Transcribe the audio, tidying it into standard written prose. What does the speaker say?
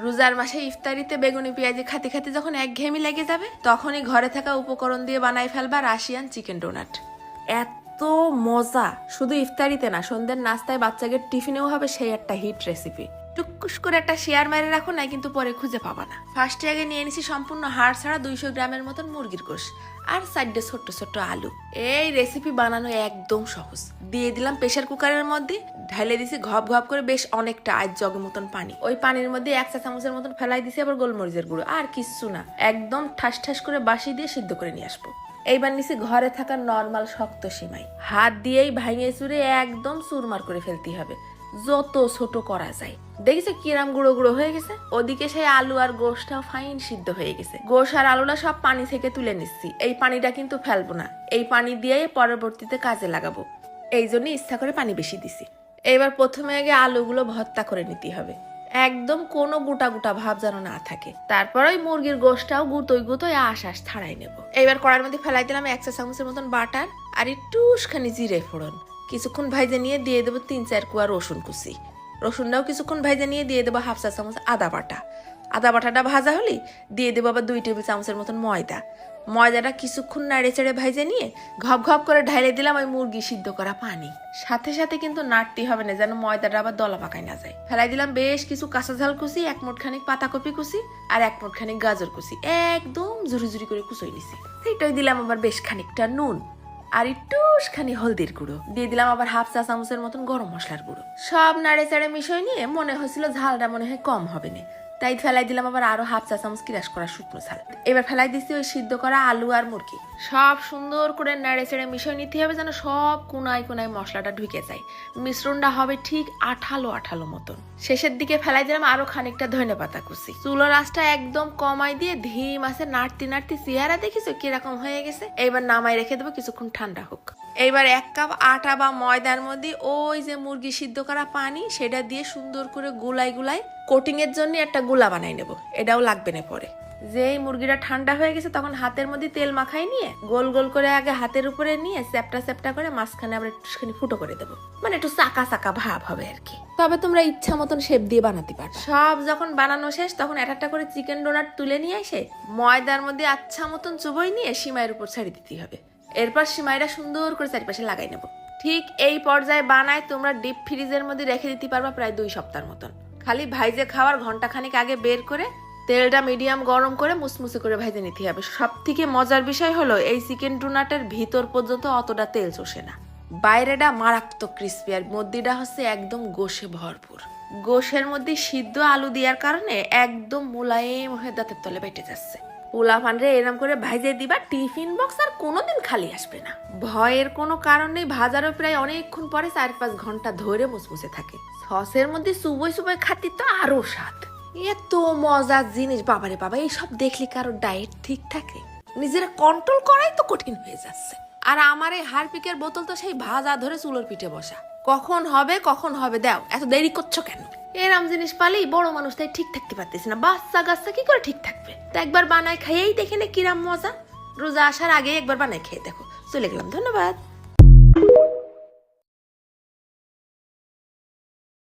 রোজার মাসে ইফতারিতে বেগুনি পেঁয়াজি খাতে খাতে যখন একঘেয়েমি লেগে যাবে তখনই ঘরে থাকা উপকরণ দিয়ে বানাই ফেলবা রাশিয়ান চিকেন ডোনাট। এত মজা, শুধু ইফতারিতে না, সন্ধ্যের নাস্তায় বাচ্চাকে টিফিনেও হবে সেই একটা হিট রেসিপি। টুকুস করে একটা শেয়ার মেরে রাখো, নাই কিন্তু পরে খুঁজে পাবা না। ফার্স্টে আগে নিয়ে নিছি সম্পূর্ণ হাড় ছাড়া 200 গ্রামের মতন মুরগির গোশ আর সাইডে ছোট্ট ছোট্ট আলু। এই রেসিপি বানানো একদম সহজ। দিয়ে দিলাম প্রেসার কুকারের মধ্যে, ঢালে দিছি ঘপ ঘপ করে বেশ অনেকটা আজ জগের মতন পানি। ওই পানির মধ্যে 1 চা চামচের মতন ফেলাই দিছি আবার গোলমরিচের গুঁড়ো, আর কিচ্ছু না, একদম ঠাস ঠাস করে বাসি দিয়ে সিদ্ধ করে নিয়ে আসবো। এইবার নিছি ঘরে থাকা নর্মাল শক্ত সিমাই, হাত দিয়েই ভাঙে চুরে একদম চুরমার করে ফেলতে হবে, যত ছোট করা যায়। দেখেছো কিরাম গুঁড়ো গুঁড়ো হয়ে গেছে। ওদিকে সেই আলু আর গোশটাও ফাইন সিদ্ধ হয়ে গেছে। গোশ আর আলুটা সব পানি থেকে তুলে নিচ্ছি, এই পানিটা কিন্তু ফেলবো না, এই পানি দিয়েই পরবর্তীতে কাজে লাগাবো, এই জন্য ইচ্ছা করে পানি বেশি দিছি। এবার প্রথমে আগে আলুগুলো ভর্তা করে নিতে হবে, একদম কোনো গোটা গোটা ভাব যেন না থাকে। তারপর ওই মুরগির গোশটাও গুতোই গুতোই আশ ছাড়াই নেব। এবার কড়াইয়ের মধ্যে ফেলাই দিলাম 1 চা চামচের মতন বাটার আর একটুখানি জিরে ফোড়ন। কিছুক্ষণ ভাইজে নিয়ে দিয়ে দেবো 3-4 কোয়া রসুন কুচি। রসুনটাও কিছুক্ষণ ভাইজে নিয়ে দিয়ে দেবো 1/2 চা চামচ আদা বাটা। আদা বাটাটা ভাজা হলে দিয়ে দেবো আবার 2 টেবিল চামচের মতন ময়দা। ময়দাটা কিছুক্ষণ নাড়ে চেড়ে ভাইজে নিয়ে ঘপ ঘপ করে ঢাইলে দিলাম ওই মুরগি সিদ্ধ করা পানি। সাথে সাথে কিন্তু নাড়তে হবে না, যেন ময়দাটা আবার দলা পাকায় না যায়। ফেলাই দিলাম বেশ কিছু কাঁচা ঝাল কুচি, 1 মুঠ খানিক পাতাকপি কুচি আর 1 মুঠ খানিক গাজর কুচি, একদম ঝুরি ঝুরি করে কুচোই নিছি। সেইটাই দিলাম আবার বেশ খানিকটা নুন আর একটুখানি হলদির গুঁড়ো। দিয়ে দিলাম আবার 1/2 চা চামচের মতন গরম মশলার গুঁড়ো। সব নাড়ে চাড়ে মিশিয়ে নিয়ে মনে হয়েছিল ঝালটা মনে হয় কম হবে না, তাই ফেলাই দিলাম আবার আরো 1/2 চা চামচ ক্রাশ করা শুকনো ঝাল। এবার ফেলাই দিচ্ছি ওই সিদ্ধ করা আলু আর মুরগি। সব সুন্দর করে নাড়ে চেড়ে মিশিয়ে নিতে হবে, যেন সব কোনায় কোনায় মশলাটা ঢুকে যায়। মিশ্রণটা হবে ঠিক আঠালো আঠালো মতন। শেষের দিকে ফেলাই দিলাম আরো খানিকটা ধনেপাতা কুচি। চুলোর আঁচটা একদম কমাই দিয়ে ধীম আছে নাড়তে নাড়তে চেহারা দেখিছো কিরকম হয়ে গেছে। এইবার নামাই রেখে দেবো কিছুক্ষণ ঠান্ডা হোক। এইবার 1 কাপ আটা বা ময়দার মধ্যে ওই যে মুরগি সিদ্ধ করা পানি সেটা দিয়ে সুন্দর করে গুলাই গুলাই কোটিং এর জন্য একটা গুলা বানাই নেব, এটাও লাগবে না পরে। যেই মুরগিটা ঠান্ডা হয়ে গেছে তখন হাতের মধ্যে তেল মাখাই নিয়ে গোল গোল করে আগে হাতের উপরে নিয়ে চ্যাপটা চ্যাপটা করে মাঝখানে আবার একটুখানি ফুটো করে দেবো, মানে একটু চাকা চাকা ভাব হবে আর কি। তবে তোমরা ইচ্ছা মতন শেপ দিয়ে বানাতে পারো। সব যখন বানানো শেষ তখন একটা করে চিকেন ডোনাট তুলে নিয়ে এসে ময়দার মধ্যে আচ্ছা মতন চুবই নিয়ে সিমাইয়ের উপর ছাড়ি দিতে হবে। এরপর সিমাইটা সুন্দর করে চারিপাশে লাগাই নেব। ঠিক এই পর্যায়ে বানায় তোমরা ডিপ ফ্রিজের মধ্যে রেখে দিতে পারবা প্রায় 2 সপ্তাহের মতন। খালি ভাইজে খাওয়ার ঘন্টা খানিক আগে বের করে তেলটা মিডিয়াম গরম করে মুসমুসে করে ভাইজে নিতে হবে। সব থেকে মজার বিষয় হলো এই চিকেন ডোনাটের ভিতর পর্যন্ত অতটা তেল চষে না, বাইরেটা মারাত্মক ক্রিস্পি আর মধ্যেটা হচ্ছে একদম গোশে ভরপুর। গোশের মধ্যে সিদ্ধ আলু দেওয়ার কারণে একদম মোলায়েম হয়ে দাঁতের তলে বেটে যাচ্ছে। পোলা ফানরে এরম করে ভাইজে দিবা, টিফিন বক্স আর কোনোদিন খালি আসবে না। ভয়ের কোনো কারণ নেই, ভাজারও প্রায় অনেকক্ষণ পরে 4-5 ঘন্টা ধরে মুসমুসে থাকে। সসের মধ্যে সুবই সুবই খাতি তো আরো স্বাদ। এত মজার জিনিস বাবারে বাবা, এইসব দেখলে কারো ডায়েট ঠিক থাকে? নিজেরা কন্ট্রোল করাই তো কঠিন হয়ে যাচ্ছে। আর আমার এই হারপিকের বোতল তো সেই ভাজা ধরে চুলোর পিঠে বসা, কখন হবে দাও, এত দেরি করছো কেন? এরম জিনিস পালেই বড় মানুষ তাই ঠিক থাকতে পারতেছে না, বাচ্চা গাছটা কি করে ঠিক থাকবে? তো একবার বানায় খাইয়েই দেখে নে কিরাম মজা। রোজা আসার আগে একবার বানায় খেয়ে দেখো। চলে গেলাম, ধন্যবাদ।